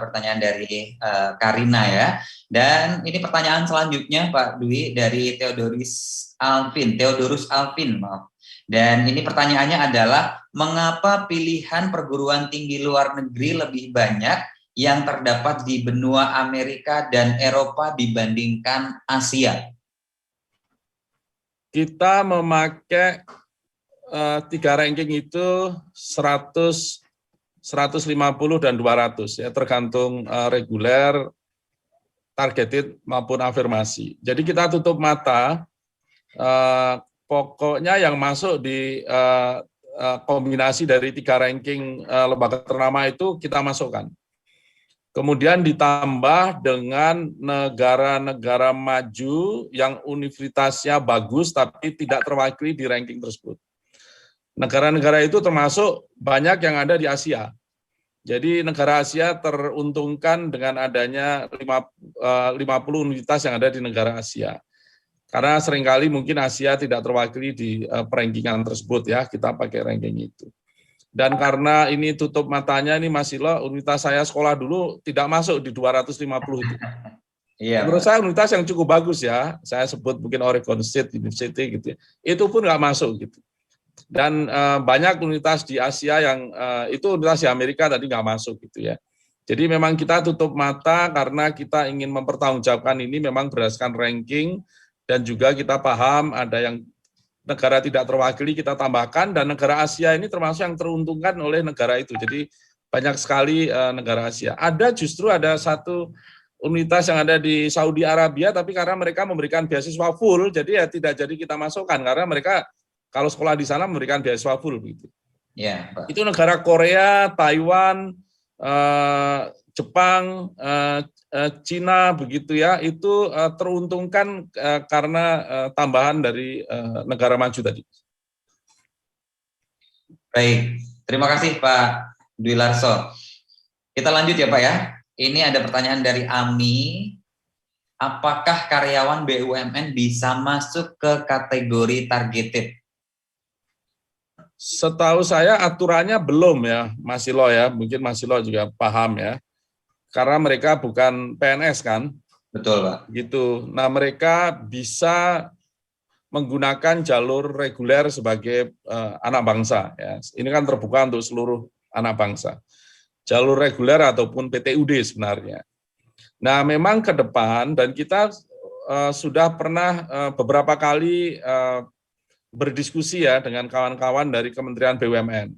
pertanyaan dari Karina ya. Dan ini pertanyaan selanjutnya Pak Dwi dari Theodorus Alvin, maaf. Dan ini pertanyaannya adalah, mengapa pilihan perguruan tinggi luar negeri lebih banyak yang terdapat di benua Amerika dan Eropa dibandingkan Asia? Kita memakai 3 ranking itu 100, 150 dan 200 ya, tergantung reguler, targeted maupun afirmasi. Jadi kita tutup mata, pokoknya yang masuk di kombinasi dari 3 ranking lembaga ternama itu kita masukkan. Kemudian ditambah dengan negara-negara maju yang universitasnya bagus tapi tidak terwakili di ranking tersebut. Negara-negara itu termasuk banyak yang ada di Asia. Jadi negara Asia teruntungkan dengan adanya 50 universitas yang ada di negara Asia. Karena seringkali mungkin Asia tidak terwakili di perankingan tersebut ya, kita pakai ranking itu. Dan karena ini tutup matanya, ini Mas Ilo, universitas saya sekolah dulu tidak masuk di 250 itu. Iya, menurut saya universitas yang cukup bagus ya, saya sebut mungkin Oregon State University gitu ya, itu pun nggak masuk gitu. Dan banyak universitas di Asia yang itu universitas di Amerika tadi nggak masuk gitu ya. Jadi memang kita tutup mata karena kita ingin mempertanggungjawabkan ini memang berdasarkan ranking, dan juga kita paham ada yang negara tidak terwakili kita tambahkan, dan negara Asia ini termasuk yang teruntungkan oleh negara itu. Jadi banyak sekali negara Asia. Justru ada satu universitas yang ada di Saudi Arabia, tapi karena mereka memberikan beasiswa full, jadi ya tidak jadi kita masukkan karena mereka kalau sekolah di sana memberikan beasiswa full begitu. Ya, Pak. Itu negara Korea, Taiwan, Jepang, Cina begitu ya, itu teruntungkan karena tambahan dari negara maju tadi. Baik, terima kasih Pak Dwi Larso. Kita lanjut ya Pak ya. Ini ada pertanyaan dari Ami. Apakah karyawan BUMN bisa masuk ke kategori targeted? Setahu saya aturannya belum ya, Mas Ilo ya, mungkin Mas Ilo juga paham ya, karena mereka bukan PNS kan. Betul Pak. Gitu. Nah mereka bisa menggunakan jalur reguler sebagai anak bangsa. Ya. Ini kan terbuka untuk seluruh anak bangsa. Jalur reguler ataupun PTUD sebenarnya. Nah memang ke depan, dan kita sudah pernah beberapa kali berdiskusi ya dengan kawan-kawan dari Kementerian BUMN.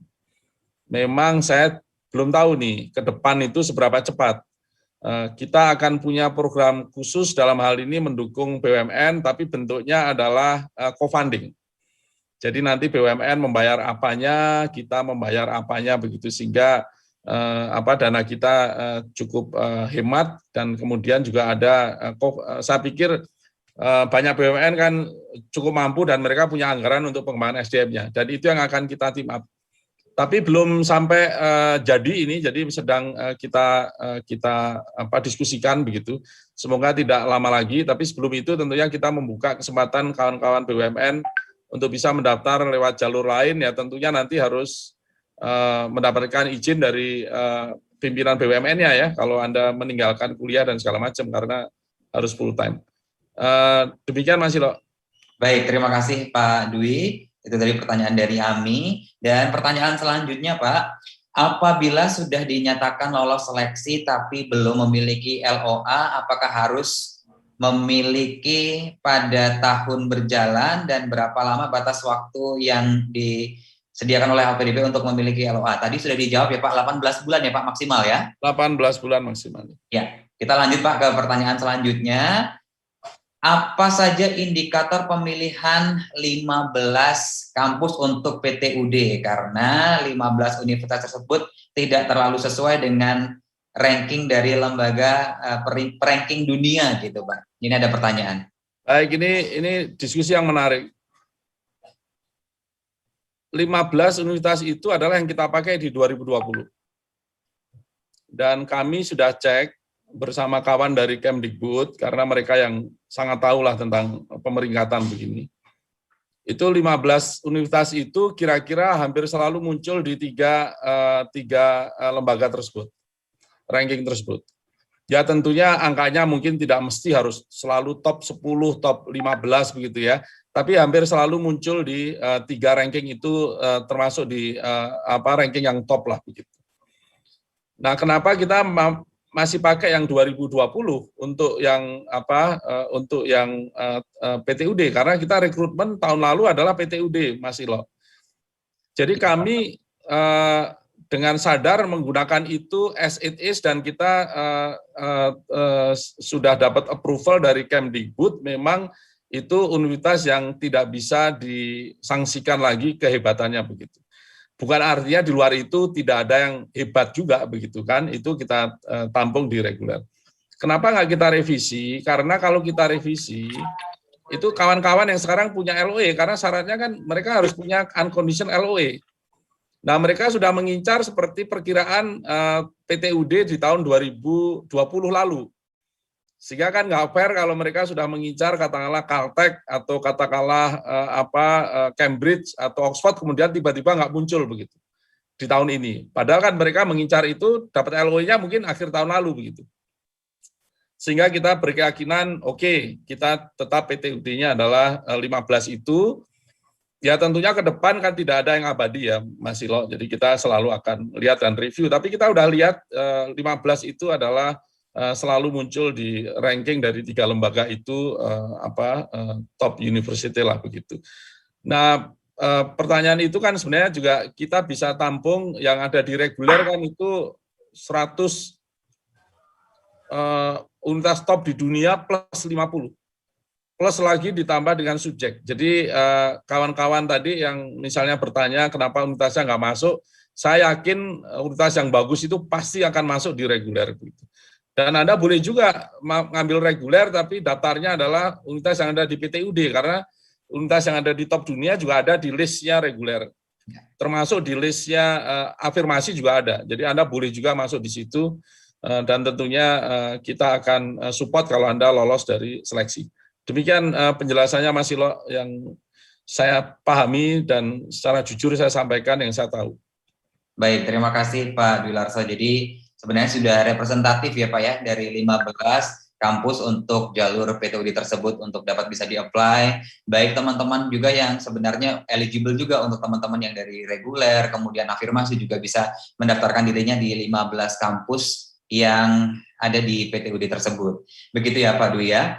Memang saya belum tahu nih ke depan itu seberapa cepat. Kita akan punya program khusus dalam hal ini mendukung BUMN, tapi bentuknya adalah co-funding. Jadi nanti BUMN membayar apanya, kita membayar apanya begitu, sehingga dana kita cukup hemat, dan kemudian juga ada, saya pikir banyak BUMN kan cukup mampu dan mereka punya anggaran untuk pengembangan SDM-nya, dan itu yang akan kita team up. Tapi belum sampai jadi ini, jadi sedang kita diskusikan begitu. Semoga tidak lama lagi, tapi sebelum itu tentunya kita membuka kesempatan kawan-kawan BUMN untuk bisa mendaftar lewat jalur lain, ya tentunya nanti harus mendapatkan izin dari pimpinan BUMN-nya ya, kalau Anda meninggalkan kuliah dan segala macam, karena harus full time. Demikian Mas Ilo. Baik, terima kasih Pak Dwi. Itu tadi pertanyaan dari Ami. Dan pertanyaan selanjutnya Pak, apabila sudah dinyatakan lolos seleksi tapi belum memiliki LOA, apakah harus memiliki pada tahun berjalan, dan berapa lama batas waktu yang disediakan oleh LPDP untuk memiliki LOA? Tadi sudah dijawab ya Pak, 18 bulan ya Pak maksimal ya? 18 bulan maksimal. Ya, kita lanjut Pak ke pertanyaan selanjutnya. Apa saja indikator pemilihan 15 kampus untuk PTUD? Karena 15 universitas tersebut tidak terlalu sesuai dengan ranking dari lembaga ranking dunia gitu Pak. Ini ada pertanyaan. Baik, ini diskusi yang menarik. 15 universitas itu adalah yang kita pakai di 2020. Dan kami sudah cek bersama kawan dari Kemdikbud, karena mereka yang sangat tahu lah tentang pemeringkatan begini. Itu 15 universitas itu kira-kira hampir selalu muncul di tiga lembaga tersebut. ranking tersebut. Ya tentunya angkanya mungkin tidak mesti harus selalu top 10, top 15 begitu ya, tapi hampir selalu muncul di 3 ranking itu termasuk di ranking yang top lah begitu. Nah, kenapa kita masih pakai yang 2020 untuk yang PTUD? Karena kita rekrutmen tahun lalu adalah PTUD, Mas Ilo. Jadi kami dengan sadar menggunakan itu as it is, dan kita sudah dapat approval dari Kemdikbud, memang itu universitas yang tidak bisa disangsikan lagi kehebatannya begitu. Bukan artinya di luar itu tidak ada yang hebat juga begitu kan, itu kita tampung di reguler. Kenapa nggak kita revisi? Karena kalau kita revisi, itu kawan-kawan yang sekarang punya LOE, karena syaratnya kan mereka harus punya unconditional LOE. Nah, mereka sudah mengincar seperti perkiraan PTUD di tahun 2020 lalu. Sehingga kan nggak fair kalau mereka sudah mengincar katakanlah Caltech atau katakanlah Cambridge atau Oxford, kemudian tiba-tiba nggak muncul begitu di tahun ini. Padahal kan mereka mengincar itu dapat LOE-nya mungkin akhir tahun lalu begitu. Sehingga kita berkeyakinan, oke, kita tetap PTUD-nya adalah 15 itu. Ya tentunya ke depan kan tidak ada yang abadi ya Mas Ilo, jadi kita selalu akan lihat dan review, tapi kita udah lihat 15 itu adalah selalu muncul di ranking dari 3 lembaga itu top university lah begitu. Nah pertanyaan itu kan sebenarnya juga kita bisa tampung yang ada di reguler kan itu 100 universitas top di dunia plus 50. Plus lagi ditambah dengan subjek. Jadi kawan-kawan tadi yang misalnya bertanya kenapa universitasnya nggak masuk, saya yakin universitas yang bagus itu pasti akan masuk di reguler. Dan Anda boleh juga mengambil reguler, tapi daftarnya adalah universitas yang ada di PTUD, karena universitas yang ada di top dunia juga ada di listnya reguler. Termasuk di listnya afirmasi juga ada. Jadi Anda boleh juga masuk di situ, dan tentunya kita akan support kalau Anda lolos dari seleksi. Demikian penjelasannya Mas Ilo yang saya pahami dan secara jujur saya sampaikan yang saya tahu. Baik, terima kasih Pak Dwi Larso. Jadi sebenarnya sudah representatif ya Pak ya dari 15 kampus untuk jalur PTUD tersebut untuk dapat bisa di-apply. Baik teman-teman juga yang sebenarnya eligible juga untuk teman-teman yang dari reguler, kemudian afirmasi juga bisa mendaftarkan dirinya di 15 kampus yang ada di PTUD tersebut. Begitu ya Pak Dwi ya.